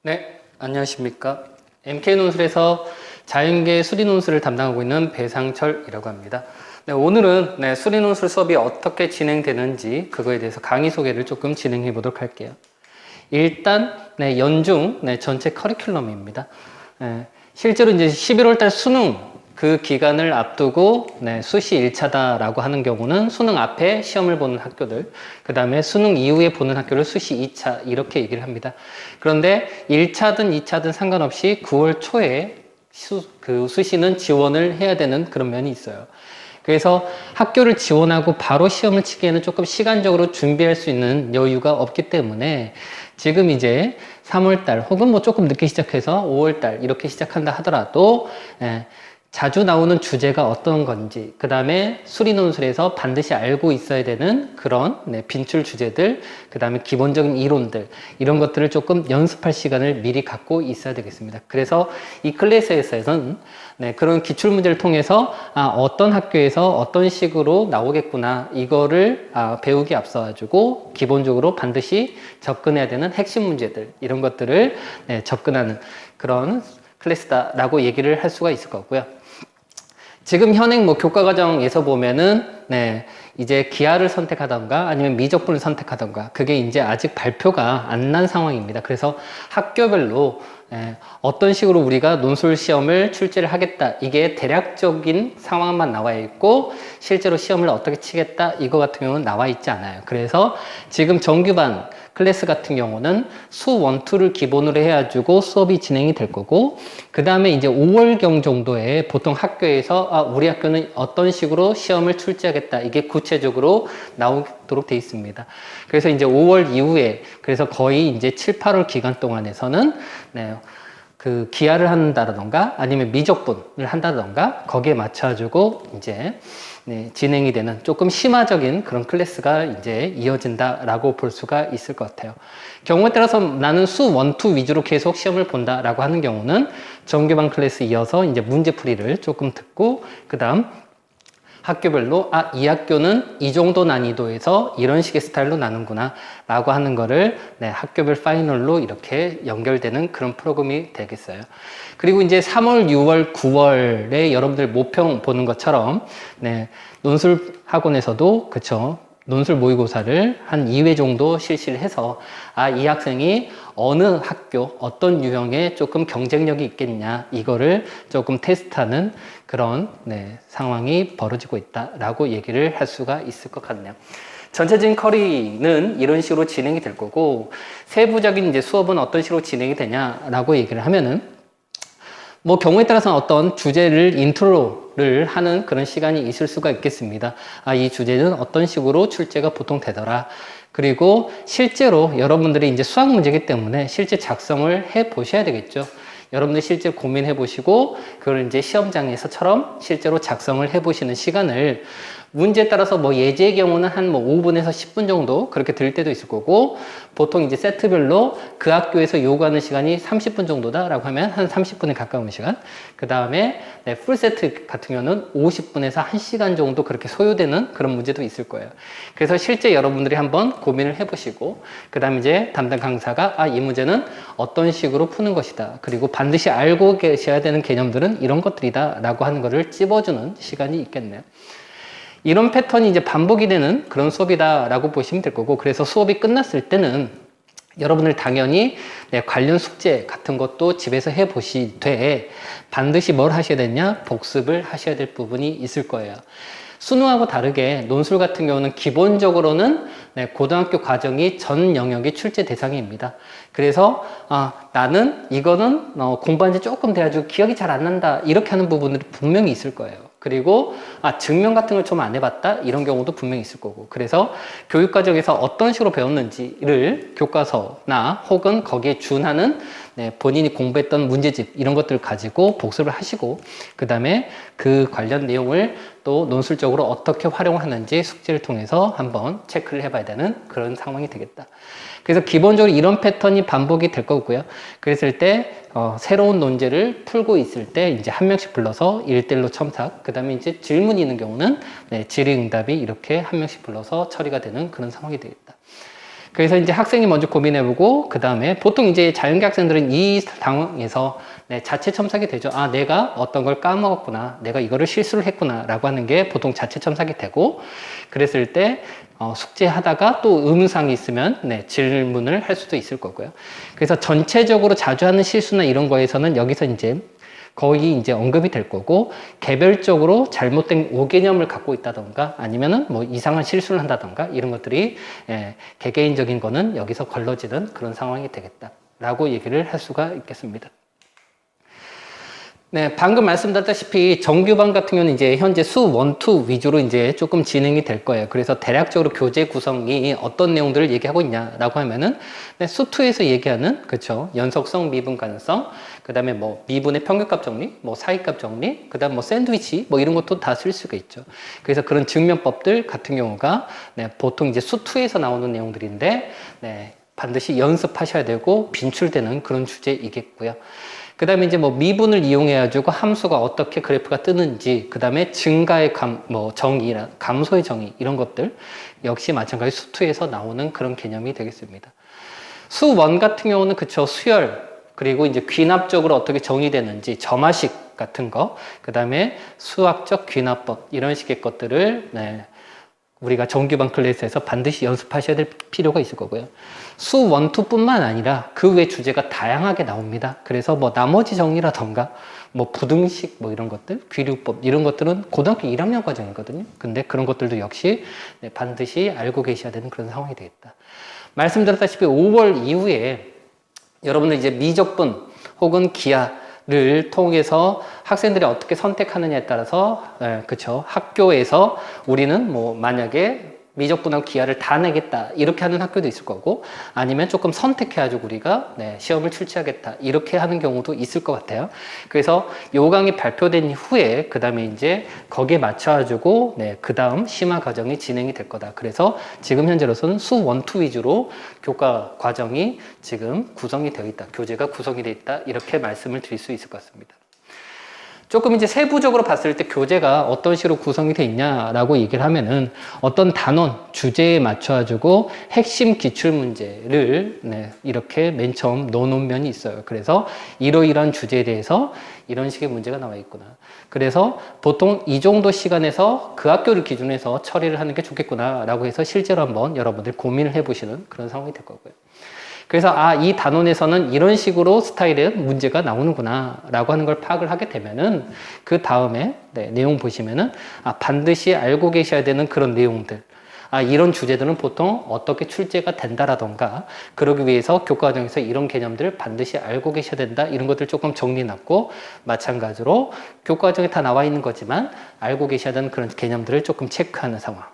네, 안녕하십니까. MK논술에서 자연계 수리논술을 담당하고 있는 배상철이라고 합니다. 네, 오늘은 수리논술 수업이 어떻게 진행되는지 그거에 대해서 강의 소개를 조금 진행해 보도록 할게요. 일단 연중 전체 커리큘럼입니다. 실제로 이제 11월 달 수능 그 기간을 앞두고 수시 1차다라고 하는 경우는 수능 앞에 시험을 보는 학교들, 그 다음에 수능 이후에 보는 학교를 수시 2차 이렇게 얘기를 합니다. 그런데 1차든 2차든 상관없이 9월 초에 수시는 지원을 해야 되는 그런 면이 있어요. 그래서 학교를 지원하고 바로 시험을 치기에는 조금 시간적으로 준비할 수 있는 여유가 없기 때문에 지금 이제 3월달 혹은 뭐 조금 늦게 시작해서 5월달 이렇게 시작한다 하더라도 자주 나오는 주제가 어떤 건지, 그 다음에 수리논술에서 반드시 알고 있어야 되는 그런 빈출 주제들, 그 다음에 기본적인 이론들, 이런 것들을 조금 연습할 시간을 미리 갖고 있어야 되겠습니다. 그래서 이 클래스에서는 그런 기출문제를 통해서 어떤 학교에서 어떤 식으로 나오겠구나, 이거를 배우기 앞서가지고 기본적으로 반드시 접근해야 되는 핵심 문제들, 이런 것들을 접근하는 그런 클래스다라고 얘기를 할 수가 있을 거고요. 지금 현행 교과 과정에서 보면은 이제 기하를 선택하던가 아니면 미적분을 선택하던가 그게 이제 아직 발표가 안 난 상황입니다. 그래서 학교별로 어떤 식으로 우리가 논술 시험을 출제를 하겠다, 이게 대략적인 상황만 나와 있고 실제로 시험을 어떻게 치겠다 이거 같은 경우는 나와 있지 않아요. 그래서 지금 정규반 클래스 같은 경우는 수 1, 2를 기본으로 해가지고 수업이 진행이 될 거고, 그 다음에 이제 5월경 정도에 보통 학교에서 우리 학교는 어떤 식으로 시험을 출제하겠다, 이게 구체적으로 나오도록 되어 있습니다. 그래서 이제 5월 이후에, 그래서 거의 이제 7, 8월 기간 동안에서는 그 기하를 한다던가 아니면 미적분을 한다던가 거기에 맞춰가지고 이제 진행이 되는 조금 심화적인 그런 클래스가 이제 이어진다라고 볼 수가 있을 것 같아요. 경우에 따라서 나는 수 1, 2 위주로 계속 시험을 본다라고 하는 경우는 정규반 클래스 이어서 이제 문제풀이를 조금 듣고, 그 다음 학교별로 이 학교는 이 정도 난이도에서 이런 식의 스타일로 나는구나 라고 하는 거를 학교별 파이널로 이렇게 연결되는 그런 프로그램이 되겠어요. 그리고 이제 3월, 6월, 9월에 여러분들 모평 보는 것처럼 논술 학원에서도 그쵸, 논술 모의고사를 한 2회 정도 실시를 해서 이 학생이 어느 학교, 어떤 유형에 조금 경쟁력이 있겠냐, 이거를 조금 테스트하는 그런 상황이 벌어지고 있다라고 얘기를 할 수가 있을 것 같네요. 전체적인 커리는 이런 식으로 진행이 될 거고, 세부적인 이제 수업은 어떤 식으로 진행이 되냐라고 얘기를 하면은 경우에 따라서는 어떤 주제를 인트로를 하는 그런 시간이 있을 수가 있겠습니다. 이 주제는 어떤 식으로 출제가 보통 되더라. 그리고 실제로 여러분들이 이제 수학 문제이기 때문에 실제 작성을 해 보셔야 되겠죠. 여러분들 실제 고민해 보시고 그걸 이제 시험장에서처럼 실제로 작성을 해 보시는 시간을 문제에 따라서 예제의 경우는 한 5분에서 10분 정도 그렇게 들 때도 있을 거고, 보통 이제 세트별로 그 학교에서 요구하는 시간이 30분 정도다라고 하면 한 30분에 가까운 시간, 그 다음에 풀 세트 같은 경우는 50분에서 1시간 정도 그렇게 소요되는 그런 문제도 있을 거예요. 그래서 실제 여러분들이 한번 고민을 해보시고, 그 다음에 이제 담당 강사가 이 문제는 어떤 식으로 푸는 것이다, 그리고 반드시 알고 계셔야 되는 개념들은 이런 것들이다 라고 하는 거를 찝어주는 시간이 있겠네요. 이런 패턴이 이제 반복이 되는 그런 수업이다라고 보시면 될 거고, 그래서 수업이 끝났을 때는 여러분들 당연히 관련 숙제 같은 것도 집에서 해 보시되 반드시 뭘 하셔야 되냐, 복습을 하셔야 될 부분이 있을 거예요. 수능하고 다르게 논술 같은 경우는 기본적으로는 고등학교 과정이 전 영역이 출제 대상입니다. 그래서 나는 이거는 공부한 지 조금 돼가지고 기억이 잘 안 난다, 이렇게 하는 부분들이 분명히 있을 거예요. 그리고 증명 같은 걸 좀 안 해봤다, 이런 경우도 분명히 있을 거고, 그래서 교육과정에서 어떤 식으로 배웠는지를 교과서나 혹은 거기에 준하는 본인이 공부했던 문제집 이런 것들을 가지고 복습을 하시고, 그 다음에 그 관련 내용을 또 논술적으로 어떻게 활용하는지 숙제를 통해서 한번 체크를 해봐야 되는 그런 상황이 되겠다. 그래서 기본적으로 이런 패턴이 반복이 될 거고요. 그랬을 때 새로운 논제를 풀고 있을 때 이제 한 명씩 불러서 1대1로 첨삭, 그 다음에 이제 질문이 있는 경우는 질의응답이 이렇게 한 명씩 불러서 처리가 되는 그런 상황이 되겠다. 그래서 이제 학생이 먼저 고민해보고, 그 다음에 보통 이제 자연계 학생들은 이 상황에서 자체 첨삭이 되죠. 아, 내가 어떤 걸 까먹었구나. 내가 이거를 실수를 했구나. 라고 하는 게 보통 자체 첨삭이 되고, 그랬을 때 숙제하다가 또 의문사항이 있으면 질문을 할 수도 있을 거고요. 그래서 전체적으로 자주 하는 실수나 이런 거에서는 여기서 이제 거의 이제 언급이 될 거고, 개별적으로 잘못된 오개념을 갖고 있다던가 아니면은 뭐 이상한 실수를 한다던가 이런 것들이 개개인적인 거는 여기서 걸러지는 그런 상황이 되겠다라고 얘기를 할 수가 있겠습니다. 네, 방금 말씀드렸다시피 정규반 같은 경우는 이제 현재 수 1, 2 위주로 이제 조금 진행이 될 거예요. 그래서 대략적으로 교재 구성이 어떤 내용들을 얘기하고 있냐라고 하면은 수 2에서 얘기하는 그렇죠. 연속성, 미분 가능성, 그다음에 뭐 미분의 평균값 정리, 뭐 사이값 정리, 그다음 뭐 샌드위치 뭐 이런 것도 다 쓸 수가 있죠. 그래서 그런 증명법들 같은 경우가 보통 이제 수 2에서 나오는 내용들인데 반드시 연습하셔야 되고 빈출되는 그런 주제이겠고요. 그 다음에 이제 뭐 미분을 이용해가지고 함수가 어떻게 그래프가 뜨는지, 그 다음에 증가의 정의나 감소의 정의, 이런 것들 역시 마찬가지 수2에서 나오는 그런 개념이 되겠습니다. 수1 같은 경우는 그쵸, 수열, 그리고 이제 귀납적으로 어떻게 정의되는지, 점화식 같은 거, 그 다음에 수학적 귀납법, 이런 식의 것들을 우리가 정규반 클래스에서 반드시 연습하셔야 될 필요가 있을 거고요. 수 1, 2뿐만 아니라 그 외 주제가 다양하게 나옵니다. 그래서 뭐 나머지 정리라던가 뭐 부등식 뭐 이런 것들, 귀류법 이런 것들은 고등학교 1학년 과정이거든요. 근데 그런 것들도 역시 반드시 알고 계셔야 되는 그런 상황이 되겠다. 말씀드렸다시피 5월 이후에 여러분들 이제 미적분 혹은 기하를 통해서 학생들이 어떻게 선택하느냐에 따라서 그쵸, 학교에서 우리는 뭐 만약에 미적분하고 기하를 다 내겠다 이렇게 하는 학교도 있을 거고, 아니면 조금 선택해가지고 우리가 시험을 출제하겠다 이렇게 하는 경우도 있을 것 같아요. 그래서 요 강의 발표된 후에 그 다음에 이제 거기에 맞춰가지고 그 다음 심화 과정이 진행이 될 거다. 그래서 지금 현재로서는 수 1, 2 위주로 교과 과정이 지금 구성이 되어 있다, 교재가 구성이 되어 있다, 이렇게 말씀을 드릴 수 있을 것 같습니다. 조금 이제 세부적으로 봤을 때 교재가 어떤 식으로 구성이 되어 있냐라고 얘기를 하면은 어떤 단원, 주제에 맞춰가지고 핵심 기출문제를 이렇게 맨 처음 넣어놓은 면이 있어요. 그래서 이러이러한 주제에 대해서 이런 식의 문제가 나와 있구나. 그래서 보통 이 정도 시간에서 그 학교를 기준으로 해서 처리를 하는 게 좋겠구나라고 해서 실제로 한번 여러분들 고민을 해보시는 그런 상황이 될 거고요. 그래서 이 단원에서는 이런 식으로 스타일의 문제가 나오는구나 라고 하는 걸 파악을 하게 되면은 그 다음에 내용 보시면은 반드시 알고 계셔야 되는 그런 내용들, 이런 주제들은 보통 어떻게 출제가 된다라던가, 그러기 위해서 교과과정에서 이런 개념들을 반드시 알고 계셔야 된다, 이런 것들 조금 정리해놨고, 마찬가지로 교과과정에 다 나와 있는 거지만 알고 계셔야 되는 그런 개념들을 조금 체크하는 상황.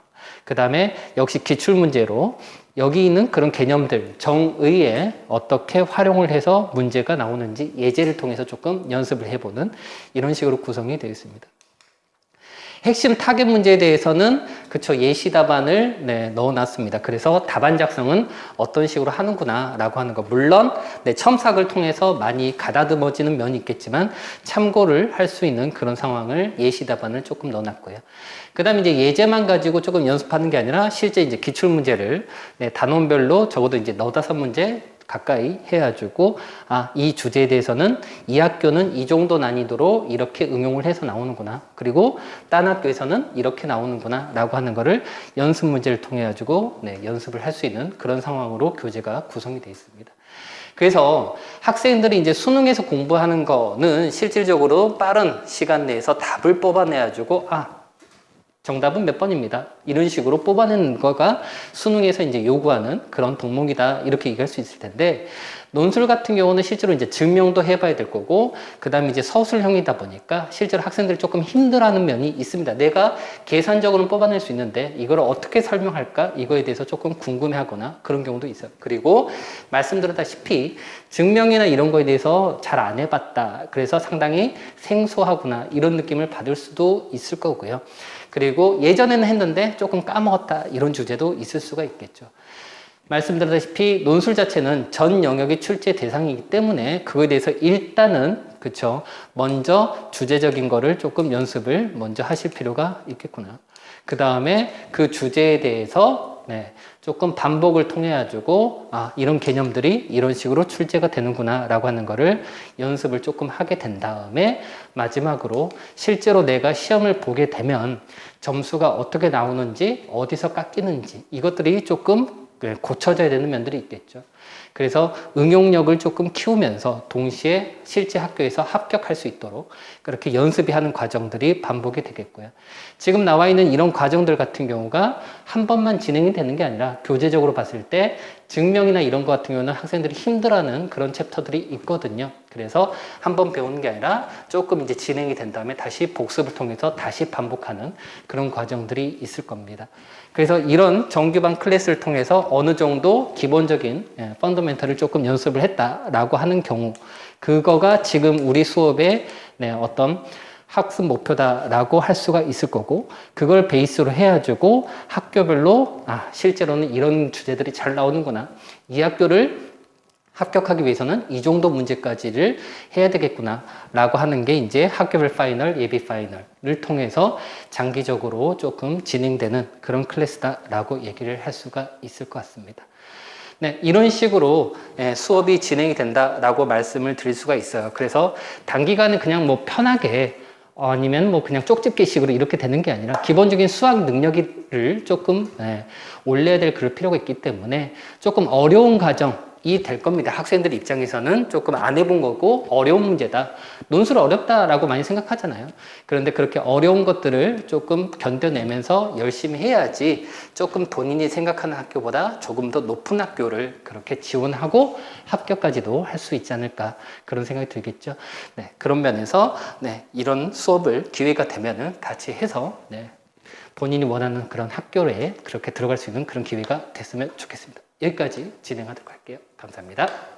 그 다음에 역시 기출문제로 여기 있는 그런 개념들, 정의에 어떻게 활용을 해서 문제가 나오는지 예제를 통해서 조금 연습을 해보는 이런 식으로 구성이 되어 있습니다. 핵심 타겟 문제에 대해서는 그쵸, 예시 답안을 넣어놨습니다. 그래서 답안 작성은 어떤 식으로 하는구나 라고 하는 거, 물론 첨삭을 통해서 많이 가다듬어지는 면이 있겠지만 참고를 할 수 있는 그런 상황을 예시 답안을 조금 넣어놨고요. 그 다음에 이제 예제만 가지고 조금 연습하는 게 아니라 실제 이제 기출 문제를 단원별로 적어도 이제 4-5문제 가까이 해가지고 이 주제에 대해서는 이 학교는 이 정도 난이도로 이렇게 응용을 해서 나오는구나, 그리고 딴 학교에서는 이렇게 나오는구나 라고 하는 거를 연습 문제를 통해 가지고 연습을 할 수 있는 그런 상황으로 교재가 구성이 되어 있습니다. 그래서 학생들이 이제 수능에서 공부하는 거는 실질적으로 빠른 시간 내에서 답을 뽑아내가지고 정답은 몇 번입니다, 이런 식으로 뽑아내는 거가 수능에서 이제 요구하는 그런 덕목이다, 이렇게 얘기할 수 있을 텐데, 논술 같은 경우는 실제로 이제 증명도 해봐야 될 거고, 그 다음에 이제 서술형이다 보니까 실제로 학생들이 조금 힘들어하는 면이 있습니다. 내가 계산적으로는 뽑아낼 수 있는데 이걸 어떻게 설명할까, 이거에 대해서 조금 궁금해하거나 그런 경우도 있어요. 그리고 말씀드렸다시피 증명이나 이런 거에 대해서 잘 안 해봤다, 그래서 상당히 생소하구나, 이런 느낌을 받을 수도 있을 거고요. 그리고 예전에는 했는데 조금 까먹었다, 이런 주제도 있을 수가 있겠죠. 말씀드렸다시피 논술 자체는 전 영역의 출제 대상이기 때문에 그거에 대해서 일단은 그쵸, 먼저 주제적인 거를 조금 연습을 먼저 하실 필요가 있겠구나. 그 다음에 그 주제에 대해서 조금 반복을 통해 가지고 이런 개념들이 이런 식으로 출제가 되는구나 라고 하는 거를 연습을 조금 하게 된 다음에 마지막으로 실제로 내가 시험을 보게 되면 점수가 어떻게 나오는지 어디서 깎이는지 이것들이 조금 고쳐져야 되는 면들이 있겠죠. 그래서 응용력을 조금 키우면서 동시에 실제 학교에서 합격할 수 있도록 그렇게 연습이 하는 과정들이 반복이 되겠고요. 지금 나와 있는 이런 과정들 같은 경우가 한 번만 진행이 되는 게 아니라 교재적으로 봤을 때 증명이나 이런 것 같은 경우는 학생들이 힘들어하는 그런 챕터들이 있거든요. 그래서 한 번 배우는 게 아니라 조금 이제 진행이 된 다음에 다시 복습을 통해서 다시 반복하는 그런 과정들이 있을 겁니다. 그래서 이런 정규반 클래스를 통해서 어느 정도 기본적인 펀더멘털을 조금 연습을 했다라고 하는 경우 그거가 지금 우리 수업의 어떤 학습 목표다라고 할 수가 있을 거고 그걸 베이스로 해가지고 학교별로 실제로는 이런 주제들이 잘 나오는구나 이 학교를 합격하기 위해서는 이 정도 문제까지를 해야 되겠구나 라고 하는 게 이제 학교별 파이널, 예비 파이널을 통해서 장기적으로 조금 진행되는 그런 클래스다라고 얘기를 할 수가 있을 것 같습니다. 이런 식으로 수업이 진행이 된다라고 말씀을 드릴 수가 있어요. 그래서 단기간에 그냥 뭐 편하게 아니면 뭐 그냥 쪽집게식으로 이렇게 되는 게 아니라 기본적인 수학 능력을 조금 올려야 될 그럴 필요가 있기 때문에 조금 어려운 과정 될 겁니다. 학생들 입장에서는 조금 안 해본 거고 어려운 문제다. 논술 어렵다라고 많이 생각하잖아요. 그런데 그렇게 어려운 것들을 조금 견뎌내면서 열심히 해야지 조금 본인이 생각하는 학교보다 조금 더 높은 학교를 그렇게 지원하고 합격까지도 할 수 있지 않을까 그런 생각이 들겠죠. 그런 면에서 이런 수업을 기회가 되면은 같이 해서 본인이 원하는 그런 학교에 그렇게 들어갈 수 있는 그런 기회가 됐으면 좋겠습니다. 여기까지 진행하도록 할게요. 감사합니다.